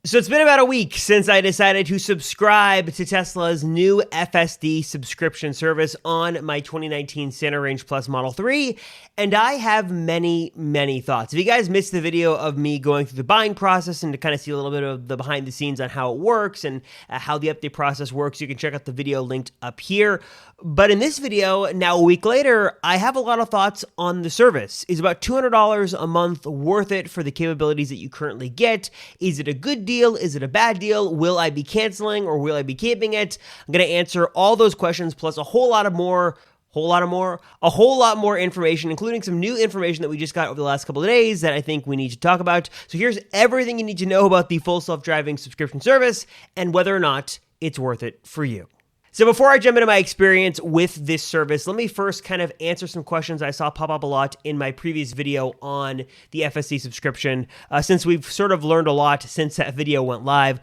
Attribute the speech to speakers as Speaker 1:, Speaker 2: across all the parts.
Speaker 1: So it's been about a week since I decided to subscribe to Tesla's new FSD subscription service on my 2019 Center Range Plus Model 3, and I have many thoughts. If you guys missed the video of me going through the buying process and to kind of see a little bit of the behind the scenes on how it works and how the update process works, you can check out the video linked up here. But in this video, now a week later, I have a lot of thoughts on the service. Is about $200 a month worth it for the capabilities that you currently get? Is it a good deal? Is it a bad deal? Will I be canceling or will I be keeping it? I'm going to answer all those questions plus a whole lot more information, including some new information that we just got over the last couple of days that I think we need to talk about. So here's everything you need to know about the full self-driving subscription service and whether or not it's worth it for you. So before I jump into my experience with this service, let me first kind of answer some questions I saw pop up a lot in my previous video on the FSD subscription, since we've sort of learned a lot since that video went live.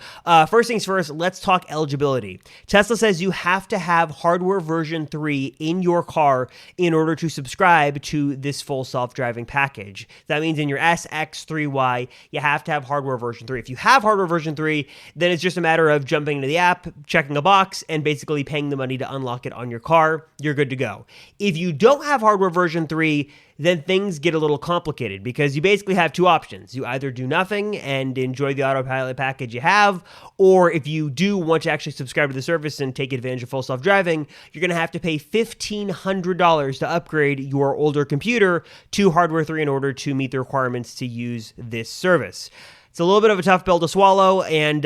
Speaker 1: First things first, let's talk eligibility. Tesla says you have to have hardware version 3 in your car in order to subscribe to this full self-driving package. That means in your S, X, 3Y, you have to have hardware version 3. If you have hardware version 3, then it's just a matter of jumping into the app, checking a box, and basically paying the money to unlock it on your car. You're good to go. If you don't have hardware version 3, then things get a little complicated because you basically have two options. You either do nothing and enjoy the autopilot package you have, or if you do want to actually subscribe to the service and take advantage of full self-driving, you're going to have to pay $1,500 to upgrade your older computer to hardware 3 in order to meet the requirements to use this service. It's a little bit of a tough pill to swallow, and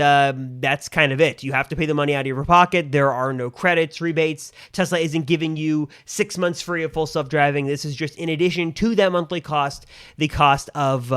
Speaker 1: that's kind of it. You have to pay the money out of your pocket. There are no credits, rebates. Tesla isn't giving you 6 months free of full self-driving. This is just in addition to that monthly cost, the cost of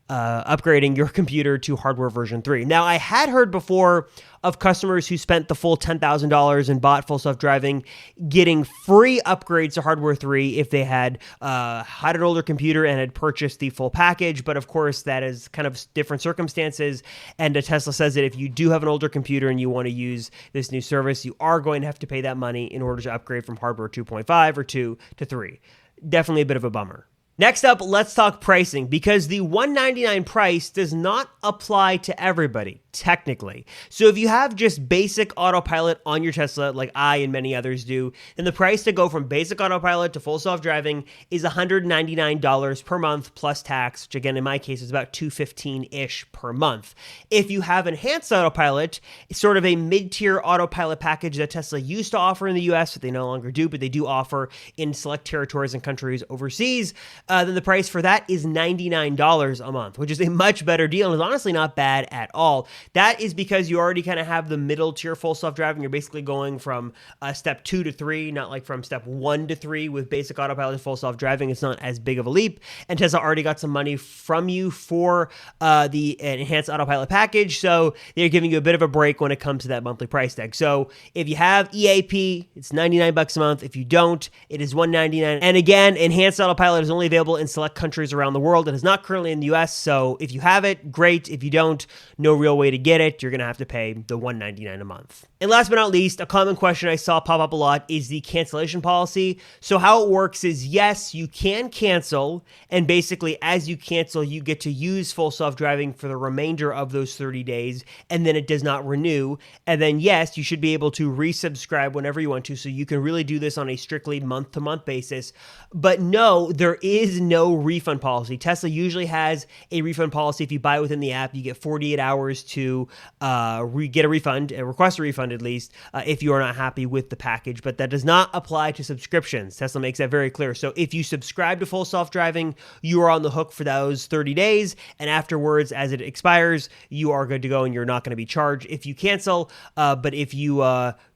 Speaker 1: upgrading your computer to hardware version 3. Now, I had heard before of customers who spent the full $10,000 and bought full self-driving getting free upgrades to hardware 3 if they had an older computer and had purchased the full package. But of course, that is kind of different circumstances. And Tesla says that if you do have an older computer and you want to use this new service, you are going to have to pay that money in order to upgrade from hardware 2.5 or 2 to 3. Definitely a bit of a bummer. Next up, let's talk pricing, because the $199 price does not apply to everybody, technically. So if you have just basic autopilot on your Tesla, like I and many others do, then the price to go from basic autopilot to full self-driving is $199 per month plus tax, which again, in my case, is about $215-ish per month. If you have enhanced autopilot, it's sort of a mid-tier autopilot package that Tesla used to offer in the US, but they no longer do, but they do offer in select territories and countries overseas. Then the price for that is $99 a month, which is a much better deal and is honestly not bad at all. That is because you already kind of have the middle tier full self-driving. You're basically going from step 2 to 3, not like from step 1 to 3 with basic autopilot and full self-driving. It's not as big of a leap. And Tesla already got some money from you for the enhanced autopilot package, so they're giving you a bit of a break when it comes to that monthly price tag. So if you have EAP, it's $99 a month. If you don't, it is $199. And again, enhanced autopilot is only available in select countries around the world. It is not currently in the US, so if you have it, great. If you don't, no real way to get it. You're going to have to pay the $199 a month. And last but not least, a common question I saw pop up a lot is the cancellation policy. So how it works is, yes, you can cancel, and basically as you cancel, you get to use full self-driving for the remainder of those 30 days, and then it does not renew. And then yes, you should be able to resubscribe whenever you want to, so you can really do this on a strictly month-to-month basis. But no, there is no refund policy. Tesla usually has a refund policy. If you buy within the app, you get 48 hours to get a refund, request a refund at least, if you are not happy with the package. But that does not apply to subscriptions. Tesla makes that very clear. So if you subscribe to full self-driving, you are on the hook for those 30 days. And afterwards, as it expires, you are good to go and you're not going to be charged if you cancel. But if you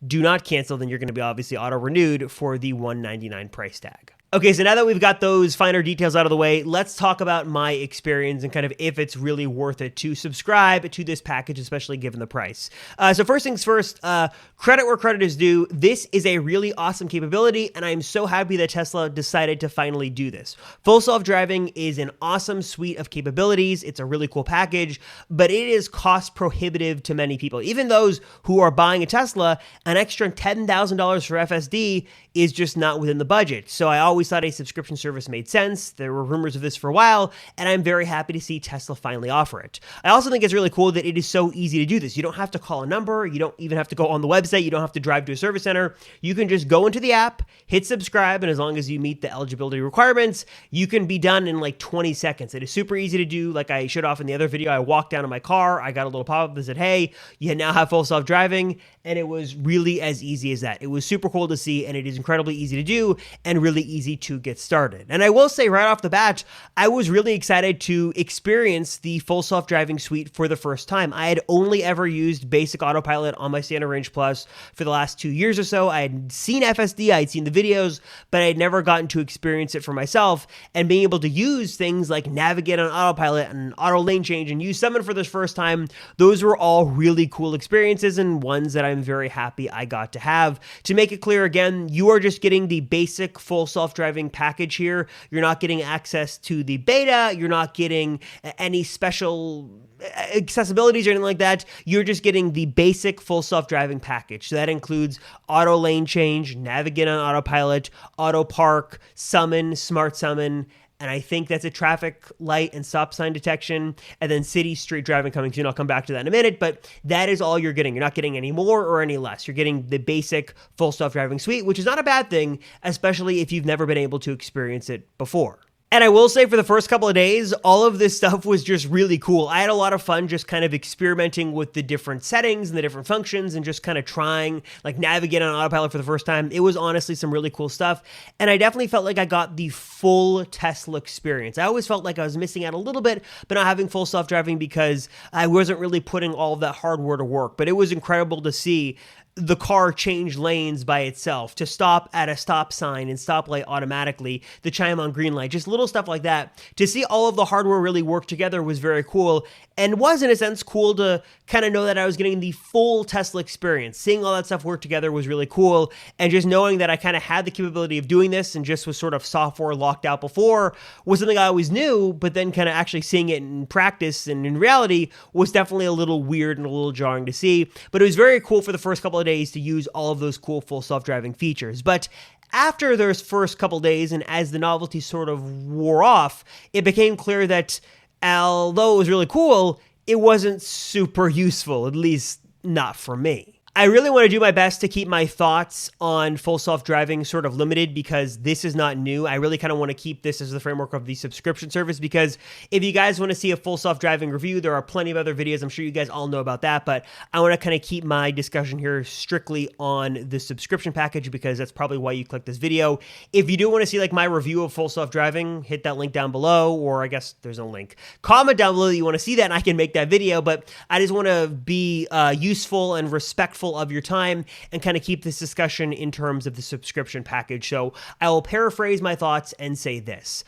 Speaker 1: do not cancel, then you're going to be obviously auto-renewed for the $199 price tag. Okay, so now that we've got those finer details out of the way, let's talk about my experience and kind of if it's really worth it to subscribe to this package, especially given the price. So first things first, credit where credit is due. This is a really awesome capability, and I'm so happy that Tesla decided to finally do this. Full self-driving is an awesome suite of capabilities. It's a really cool package, but it is cost prohibitive to many people. Even those who are buying a Tesla, an extra $10,000 for FSD is just not within the budget. So I always always thought a subscription service made sense. There were rumors of this for a while, and I'm very happy to see Tesla finally offer it. I also think it's really cool that it is so easy to do this. You don't have to call a number. You don't even have to go on the website. You don't have to drive to a service center. You can just go into the app, hit subscribe, and as long as you meet the eligibility requirements, you can be done in like 20 seconds. It is super easy to do. Like I showed off in the other video, I walked down to my car, I got a little pop-up that said, hey, you now have full self-driving, and it was really as easy as that. It was super cool to see, and it is incredibly easy to do and really easy to get started. And I will say right off the bat, I was really excited to experience the full self-driving suite for the first time. I had only ever used basic autopilot on my Standard Range Plus for the last 2 years or so. I had seen FSD, I had seen the videos, but I had never gotten to experience it for myself. And being able to use things like navigate on autopilot and auto lane change and use Summon for the first time, those were all really cool experiences and ones that I'm very happy I got to have. To make it clear again, you are just getting the basic full self-driving package here. You're not getting access to the beta. You're not getting any special accessibilities or anything like that. You're just getting the basic full self-driving package. So that includes auto lane change, navigate on autopilot, auto park, summon, smart summon, and I think that's a traffic light and stop sign detection, and then city street driving coming soon. I'll come back to that in a minute, but that is all you're getting. You're not getting any more or any less. You're getting the basic full self-driving suite, which is not a bad thing, especially if you've never been able to experience it before. And I will say for the first couple of days, all of this stuff was just really cool. I had a lot of fun just kind of experimenting with the different settings and the different functions and just kind of trying, like navigate on autopilot for the first time. It was honestly some really cool stuff. And I definitely felt like I got the full Tesla experience. I always felt like I was missing out a little bit, but not having full self-driving because I wasn't really putting all of that hardware to work. But it was incredible to see the car change lanes by itself, to stop at a stop sign and stoplight automatically, to chime on green light, just little stuff like that. To see all of the hardware really work together was very cool, and was in a sense cool to kind of know that I was getting the full Tesla experience. Seeing all that stuff work together was really cool, and just knowing that I kind of had the capability of doing this and just was sort of software locked out before was something I always knew, but then kind of actually seeing it in practice and in reality was definitely a little weird and a little jarring to see. But it was very cool for the first couple of days to use all of those cool full self-driving features. But after those first couple days, and as the novelty sort of wore off, it became clear that although it was really cool, it wasn't super useful, at least not for me. I really want to do my best to keep my thoughts on full self-driving sort of limited because this is not new. I really kind of want to keep this as the framework of the subscription service because if you guys want to see a full self-driving review, there are plenty of other videos. I'm sure you guys all know about that, but I want to kind of keep my discussion here strictly on the subscription package because that's probably why you clicked this video. If you do want to see like my review of full self-driving, hit that link down below, or I guess there's no link. Comment down below that you want to see that and I can make that video, but I just want to be useful and respectful of your time and kind of keep this discussion in terms of the subscription package. So I will paraphrase my thoughts and say this.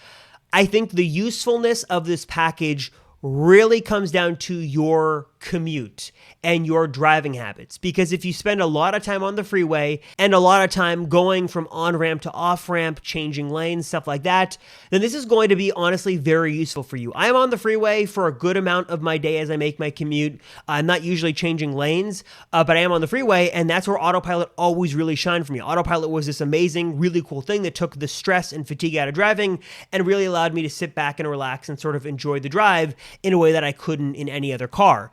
Speaker 1: I think the usefulness of this package really comes down to your commute and your driving habits. Because if you spend a lot of time on the freeway and a lot of time going from on-ramp to off-ramp, changing lanes, stuff like that, then this is going to be honestly very useful for you. I'm on the freeway for a good amount of my day as I make my commute. I'm not usually changing lanes, but I am on the freeway, and that's where autopilot always really shined for me. Autopilot was this amazing, really cool thing that took the stress and fatigue out of driving and really allowed me to sit back and relax and sort of enjoy the drive in a way that I couldn't in any other car.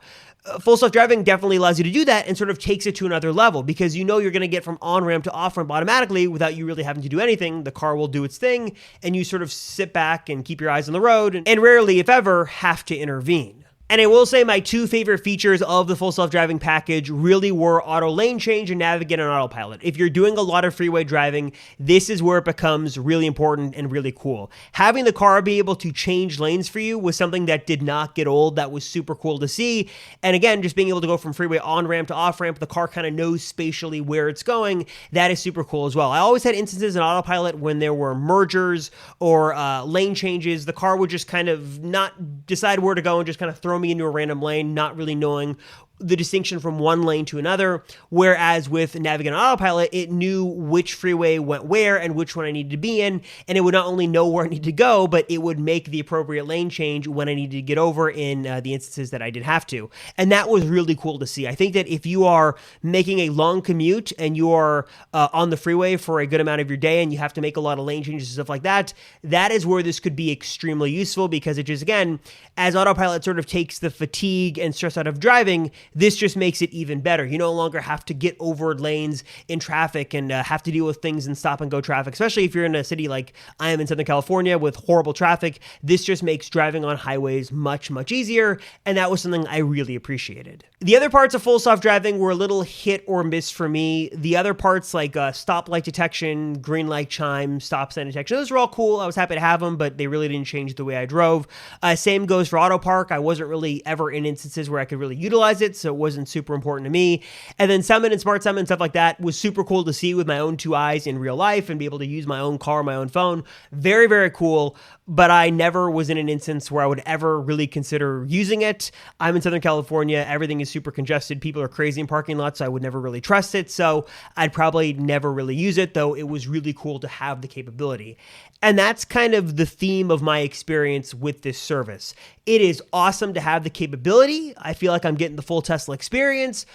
Speaker 1: Full self-driving definitely allows you to do that and sort of takes it to another level because you know you're going to get from on-ramp to off-ramp automatically without you really having to do anything. The car will do its thing and you sort of sit back and keep your eyes on the road and rarely, if ever, have to intervene. And I will say my two favorite features of the full self-driving package really were auto lane change and navigate on autopilot. If you're doing a lot of freeway driving, this is where it becomes really important and really cool. Having the car be able to change lanes for you was something that did not get old. That was super cool to see. And again, just being able to go from freeway on-ramp to off-ramp, the car kind of knows spatially where it's going. That is super cool as well. I always had instances in autopilot when there were mergers or lane changes. The car would just kind of not decide where to go and just kind of throw me into a random lane, not really knowing the distinction from one lane to another, whereas with Navigate on Autopilot, it knew which freeway went where and which one I needed to be in, and it would not only know where I needed to go, but it would make the appropriate lane change when I needed to get over in the instances that I did have to. And that was really cool to see. I think that if you are making a long commute and you are on the freeway for a good amount of your day and you have to make a lot of lane changes and stuff like that, that is where this could be extremely useful, because it just, again, as Autopilot sort of takes the fatigue and stress out of driving, this just makes it even better. You no longer have to get over lanes in traffic and have to deal with things in stop and go traffic, especially if you're in a city like I am in Southern California with horrible traffic. This just makes driving on highways much, much easier, and that was something I really appreciated. The other parts of full self-driving were a little hit or miss for me. The other parts like stoplight detection, green light chime, stop sign detection, those were all cool. I was happy to have them, but they really didn't change the way I drove. Same goes for auto park. I wasn't really ever in instances where I could really utilize it, so it wasn't super important to me. And then summon and smart summon and stuff like that was super cool to see with my own two eyes in real life and be able to use my own car, my own phone. Very, very cool. But I never was in an instance where I would ever really consider using it. I'm in Southern California. Everything is super congested. People are crazy in parking lots, so I would never really trust it. So I'd probably never really use it, though it was really cool to have the capability. And that's kind of the theme of my experience with this service. It is awesome to have the capability. I feel like I'm getting the full Tesla experience,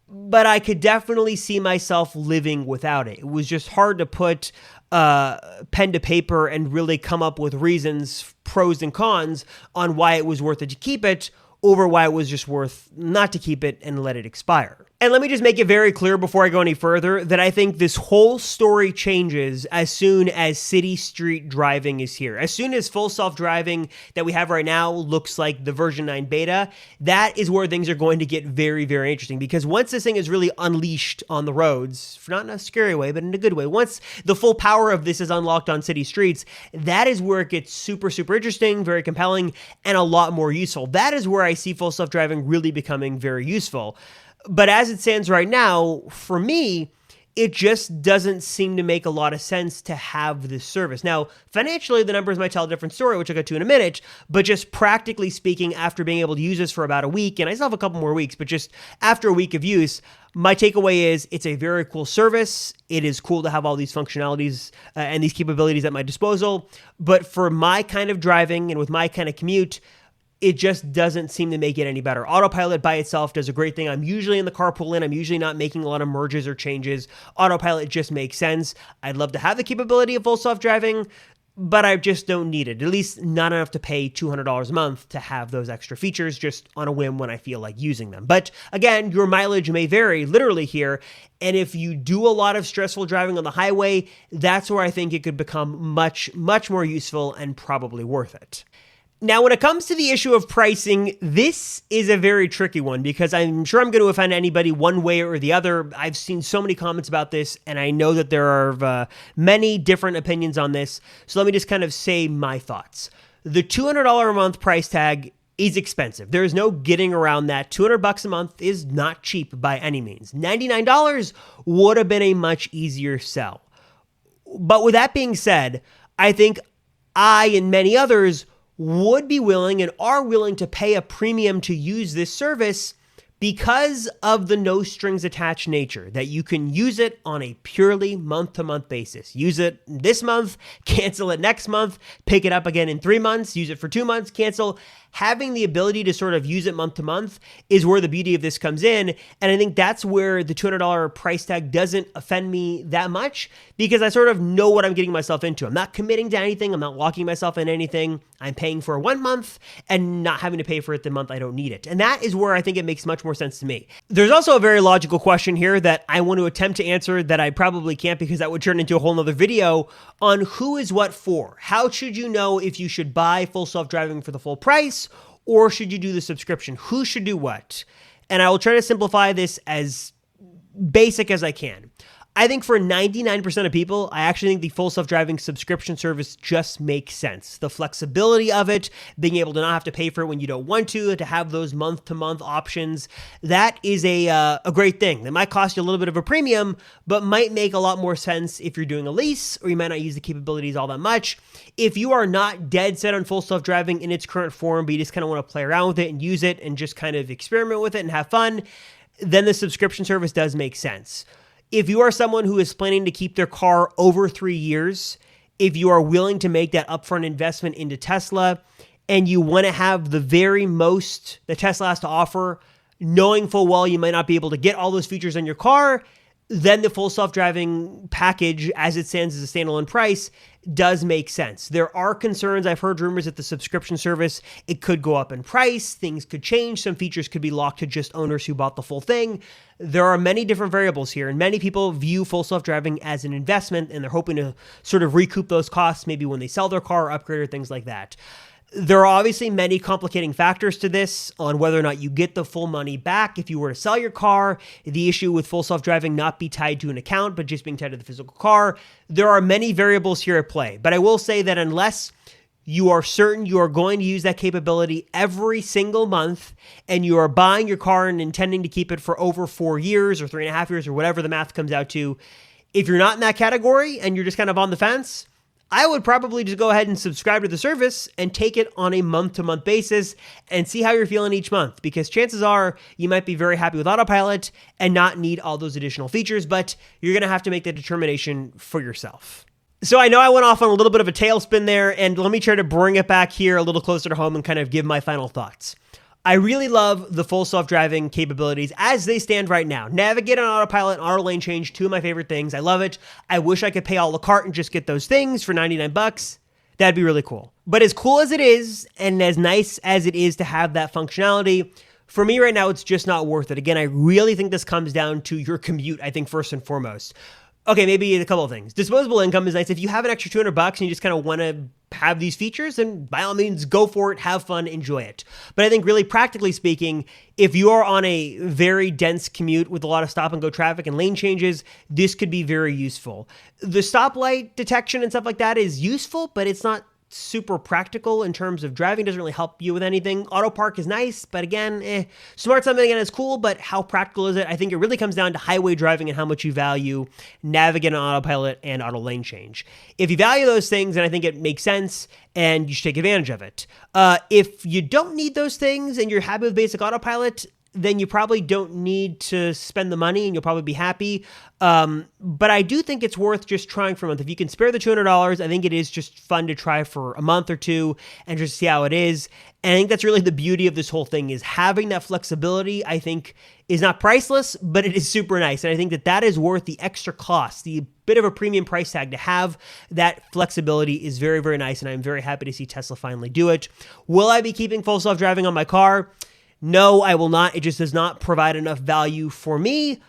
Speaker 1: but I could definitely see myself living without it. It was just hard to put pen to paper and really come up with reasons, pros and cons, on why it was worth it to keep it over why it was just worth not to keep it and let it expire. And let me just make it very clear before I go any further that I think this whole story changes as soon as city street driving is here. As soon as full self-driving that we have right now looks like the version 9 beta, that is where things are going to get very, very interesting. Because once this thing is really unleashed on the roads, not in a scary way, but in a good way, once the full power of this is unlocked on city streets, that is where it gets super, super interesting, very compelling, and a lot more useful. That is where I see full self-driving really becoming very useful. But as it stands right now, for me, it just doesn't seem to make a lot of sense to have this service. Now, financially, the numbers might tell a different story, which I'll get to in a minute, but just practically speaking, after being able to use this for about a week, and I still have a couple more weeks, but just after a week of use, my takeaway is it's a very cool service. It is cool to have all these functionalities and these capabilities at my disposal, but for my kind of driving and with my kind of commute, it just doesn't seem to make it any better. Autopilot by itself does a great thing. I'm usually in the carpool lane. I'm usually not making a lot of merges or changes. Autopilot just makes sense. I'd love to have the capability of full self-driving, but I just don't need it. At least not enough to pay $200 a month to have those extra features just on a whim when I feel like using them. But again, your mileage may vary literally here. And if you do a lot of stressful driving on the highway, that's where I think it could become much, much more useful and probably worth it. Now, when it comes to the issue of pricing, this is a very tricky one because I'm sure I'm going to offend anybody one way or the other. I've seen so many comments about this, and I know that there are many different opinions on this. So let me just kind of say my thoughts. The $200 a month price tag is expensive. There is no getting around that. $200 a month is not cheap by any means. $99 would have been a much easier sell. But with that being said, I think I and many others would be willing and are willing to pay a premium to use this service because of the no strings attached nature, that you can use it on a purely month-to-month basis. Use it this month, cancel it next month, pick it up again in 3 months, use it for 2 months, cancel. Having the ability to sort of use it month to month is where the beauty of this comes in. And I think that's where the $200 price tag doesn't offend me that much because I sort of know what I'm getting myself into. I'm not committing to anything. I'm not locking myself in anything. I'm paying for 1 month and not having to pay for it the month I don't need it. And that is where I think it makes much more sense to me. There's also a very logical question here that I want to attempt to answer that I probably can't because that would turn into a whole nother video on who is what for. How should you know if you should buy full self-driving for the full price or should you do the subscription? Who should do what? And I will try to simplify this as basic as I can. I think for 99% of people, I actually think the full self-driving subscription service just makes sense. The flexibility of it, being able to not have to pay for it when you don't want to have those month-to-month options, that is a great thing. That might cost you a little bit of a premium, but might make a lot more sense if you're doing a lease or you might not use the capabilities all that much. If you are not dead set on full self-driving in its current form, but you just kind of want to play around with it and use it and just kind of experiment with it and have fun, then the subscription service does make sense. If you are someone who is planning to keep their car over 3 years, if you are willing to make that upfront investment into Tesla, and you want to have the very most that Tesla has to offer, knowing full well you might not be able to get all those features on your car, then the full self-driving package, as it stands as a standalone price, does make sense. There are concerns. I've heard rumors that the subscription service, it could go up in price. Things could change. Some features could be locked to just owners who bought the full thing. There are many different variables here, and many people view full self-driving as an investment, and they're hoping to sort of recoup those costs maybe when they sell their car or upgrade or things like that. There are obviously many complicating factors to this on whether or not you get the full money back if you were to sell your car, the issue with full self-driving not be tied to an account, but just being tied to the physical car. There are many variables here at play, but I will say that unless you are certain you are going to use that capability every single month and you are buying your car and intending to keep it for over 4 years or 3.5 years or whatever the math comes out to, if you're not in that category and you're just kind of on the fence, I would probably just go ahead and subscribe to the service and take it on a month-to-month basis and see how you're feeling each month, because chances are you might be very happy with autopilot and not need all those additional features, but you're going to have to make the determination for yourself. So I know I went off on a little bit of a tailspin there, and let me try to bring it back here a little closer to home and kind of give my final thoughts. I really love the full self-driving capabilities as they stand right now. Navigate on autopilot, auto lane change, two of my favorite things. I love it. I wish I could pay a la carte and just get those things for $99. That'd be really cool. But as cool as it is, and as nice as it is to have that functionality, for me right now, it's just not worth it. Again, I really think this comes down to your commute, I think, first and foremost. Okay, maybe a couple of things. Disposable income is nice. If you have an extra $200 and you just kind of want to have these features, then by all means, go for it, have fun, enjoy it. But I think really practically speaking, if you are on a very dense commute with a lot of stop and go traffic and lane changes, this could be very useful. The stoplight detection and stuff like that is useful, but it's not super practical in terms of driving. Doesn't really help you with anything. Auto park is nice, but again, smart something again is cool, but how practical is it? I think it really comes down to highway driving and how much you value navigating on autopilot and auto lane change. If you value those things, then I think it makes sense and you should take advantage of it. If you don't need those things and you're happy with basic autopilot, then you probably don't need to spend the money and you'll probably be happy. But I do think it's worth just trying for a month. If you can spare the $200, I think it is just fun to try for a month or two and just see how it is. And I think that's really the beauty of this whole thing, is having that flexibility, I think, is not priceless, but it is super nice. And I think that that is worth the extra cost. The bit of a premium price tag to have that flexibility is very, very nice. And I'm very happy to see Tesla finally do it. Will I be keeping full self-driving on my car? No, I will not. It just does not provide enough value for me.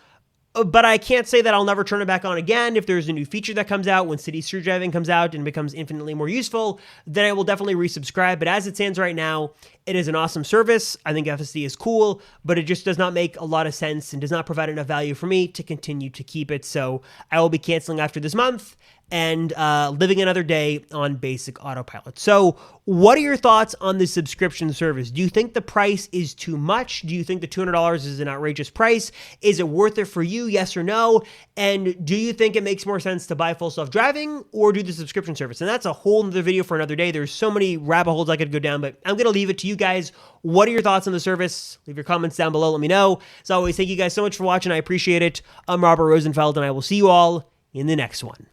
Speaker 1: But I can't say that I'll never turn it back on again. If there's a new feature that comes out, when city street driving comes out and becomes infinitely more useful, then I will definitely resubscribe. But as it stands right now, it is an awesome service. I think FSD is cool, but it just does not make a lot of sense and does not provide enough value for me to continue to keep it. So I will be canceling after this month and living another day on basic autopilot. So what are your thoughts on the subscription service? Do you think the price is too much? Do you think the $200 is an outrageous price? Is it worth it for you? Yes or no? And do you think it makes more sense to buy full self-driving or do the subscription service? And that's a whole other video for another day. There's so many rabbit holes I could go down, but I'm going to leave it to you guys. What are your thoughts on the service? Leave your comments down below. Let me know. As always, thank you guys so much for watching. I appreciate it. I'm Robert Rosenfeld, and I will see you all in the next one.